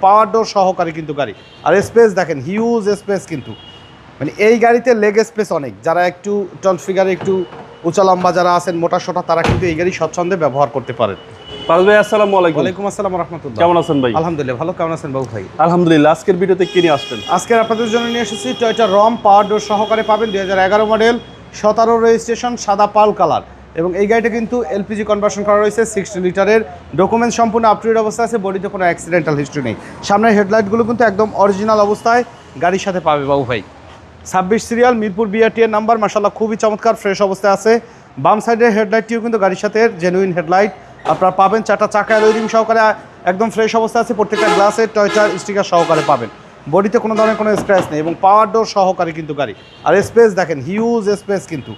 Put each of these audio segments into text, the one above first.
পাওয়ার ডোর সহকারে কিন্তু গাড়ি। আর স্পেস দেখেন, হিউজ স্পেস কিন্তু, মানে এই গাড়িতে লেগ স্পেস অনেক। যারা একটু টল ফিগারে একটু উঁচা লম্বা যারা আছেন, মোটা সোটা, তারা কিন্তু এই গাড়ি স্বচ্ছন্দে ব্যবহার করতে পারেন। পারভেজ ভাই আসসালামু আলাইকুম। ওয়ালাইকুম আসসালাম রাহমাতুল্লাহ। কেমন আছেন ভাই? আলহামদুলিল্লাহ ভালো। কেমন আছেন বাবু ভাই? আলহামদুলিল্লাহ। আজকের ভিডিওতে কি নিয়ে আসছেন? আজকে আপনাদের জন্য নিয়ে এসেছি টয়োটা রম পাওয়ার ডোর সহকারে পাবেন 2011 মডেল, 17 রেজিস্ট্রেশন, সাদা পাল কালার। এবং এই গাড়িটা কিন্তু এলপিজি কনভার্সন করা রয়েছে, 60 লিটারের। ডকুমেন্টস সম্পূর্ণ আপ টু ডেট অবস্থা আছে, বডিতে কোনো অ্যাক্সিডেন্টাল হিস্ট্রি নেই। সামনের হেডলাইটগুলো কিন্তু একদম অরিজিনাল অবস্থায় গাড়ির সাথে পাবে বাবু ভাই। 26 সিরিয়াল, মিরপুর বিআরটি এর নাম্বার, মাশাআল্লাহ খুবই চমৎকার ফ্রেশ অবস্থায় আছে। বাম সাইডের হেডলাইটটিও কিন্তু গাড়ির সাথে জেনুইন হেডলাইট আপনারা পাবেন। 4টা চাকা অ্যালয় রিং সহকারে একদম ফ্রেশ অবস্থা আছে, প্রত্যেকটা গ্লাসে টয়োটার স্টিকার সহকারে পাবেন। বডিতে কোনো ধরনের কোনো স্ক্র্যাচ নেই এবং পাওয়ার ডোর সহকারে কিন্তু গাড়ি। আর স্পেস দেখেন, হিউজ স্পেস কিন্তু,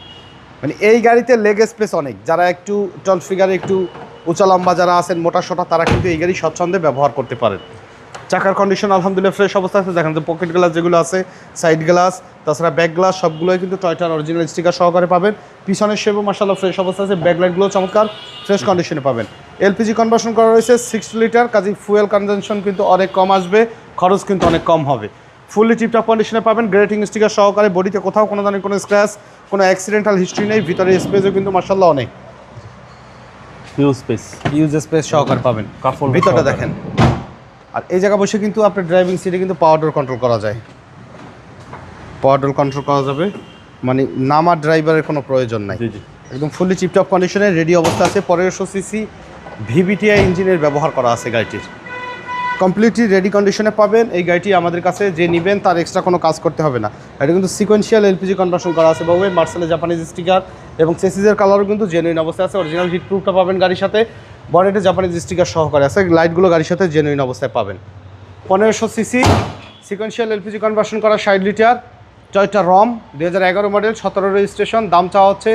মানে এই গাড়িতে লেগ স্পেস অনেক। যারা একটু টল ফিগারে একটু উঁচা লম্বা যারা আছেন, মোটা সোটা, তারা কিন্তু এই গাড়ি স্বচ্ছন্দে ব্যবহার করতে পারেন। চাকার কন্ডিশন আলহামদুলিল্লাহ ফ্রেশ অবস্থা আছে। দেখেন যে পকেট গ্লাস যেগুলো আছে, সাইড গ্লাস, তাছাড়া ব্যাক গ্লাস, সবগুলোই কিন্তু টয়োটার অরিজিনাল স্টিকার সহকারে পাবেন। পিছনের শেপও মাশাআল্লাহ ফ্রেশ অবস্থা আছে, ব্যাকলাইটগুলো চমৎকার ফ্রেশ কন্ডিশনে পাবেন। এলপিজি কনভার্সন করা রয়েছে 60 লিটার, কাজে ফুয়েল কনজাম্পশন কিন্তু অনেক কম আসবে, খরচ কিন্তু অনেক কম হবে। ফুললি টিপটপ কন্ডিশনে পাবেন, গ্রেটিং স্টিকার সহকারে। বডিতে কোথাও কোনো ধরনের কোনো স্ক্র্যাচ, কোনো অ্যাক্সিডেন্টাল হিস্ট্রি নেই। ভিতরে স্পেসও কিন্তু মাশাআল্লাহ অনেক হিউজ স্পেস সহকারে পাবেন। ভিতরটা দেখেন। আর এই জায়গা বসে কিন্তু আপনার ড্রাইভিং সিটে কিন্তু পাওয়ার ডোর কন্ট্রোল করা যায়, পাওয়ার ডোর কন্ট্রোল করা যাবে, মানে নামার ড্রাইভারের কোনো প্রয়োজন নাই। একদম ফুললি চিপটপ কন্ডিশনে রেডি অবস্থা আছে। 1500 সিসি ভিভিটিআই ইঞ্জিনের ব্যবহার করা আছে গাড়িটির, কমপ্লিটলি রেডি কন্ডিশনে পাবেন। এই গাড়িটি আমাদের কাছে যে নেবেন তার এক্সট্রা কোনো কাজ করতে হবে না। এটা কিন্তু সিকোয়েন্সিয়াল এলপিজি কনভার্সন করা আছে বাবু, মার্সেলের জাপানিজ স্টিকার এবং চেসিসের কালারও কিন্তু জেনুইন অবস্থায় আছে। অরিজিনাল হিট প্রুফটা পাবেন গাড়ির সাথে, বনেটে জাপানিজ স্টিকার সহকারে আছে। লাইটগুলো গাড়ির সাথে জেনুইন অবস্থায় পাবেন। 1500 সিসি সিকোয়েন্সিয়াল এলপিজি কনভার্সন করা 60 লিটার টয়োটা রম, 2011 মডেল, 17 রেজিস্ট্রেশন। দাম চাওয়া হচ্ছে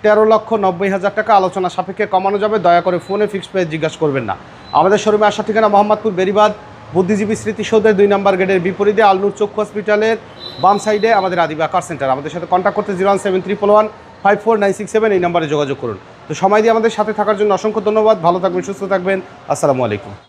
13,90,000 টাকা। আলোচনা সাপেক্ষে কমানো যাবে। দয়া করে ফোনে ফিক্সড প্রাইস জিজ্ঞাসা করবেন না। আমাদের শোরুমে আসার ঠিকানা মোহাম্মদপুর বেরিবাদ বুদ্ধিজীবী স্মৃতিসৌধের 2 নম্বর গেটের বিপরীতে, আলনুর চক্ষু হসপিটালের বাম সাইডে আমাদের আদিবা কার সেন্টার। আমাদের সাথে কন্ট্যাক্ট করতে 01731154967 এই নম্বরে যোগাযোগ করুন। তো সময় দিয়ে আমাদের সাথে থাকার জন্য অসংখ্য ধন্যবাদ। ভালো থাকবেন, সুস্থ থাকবেন। আসসালামু আলাইকুম।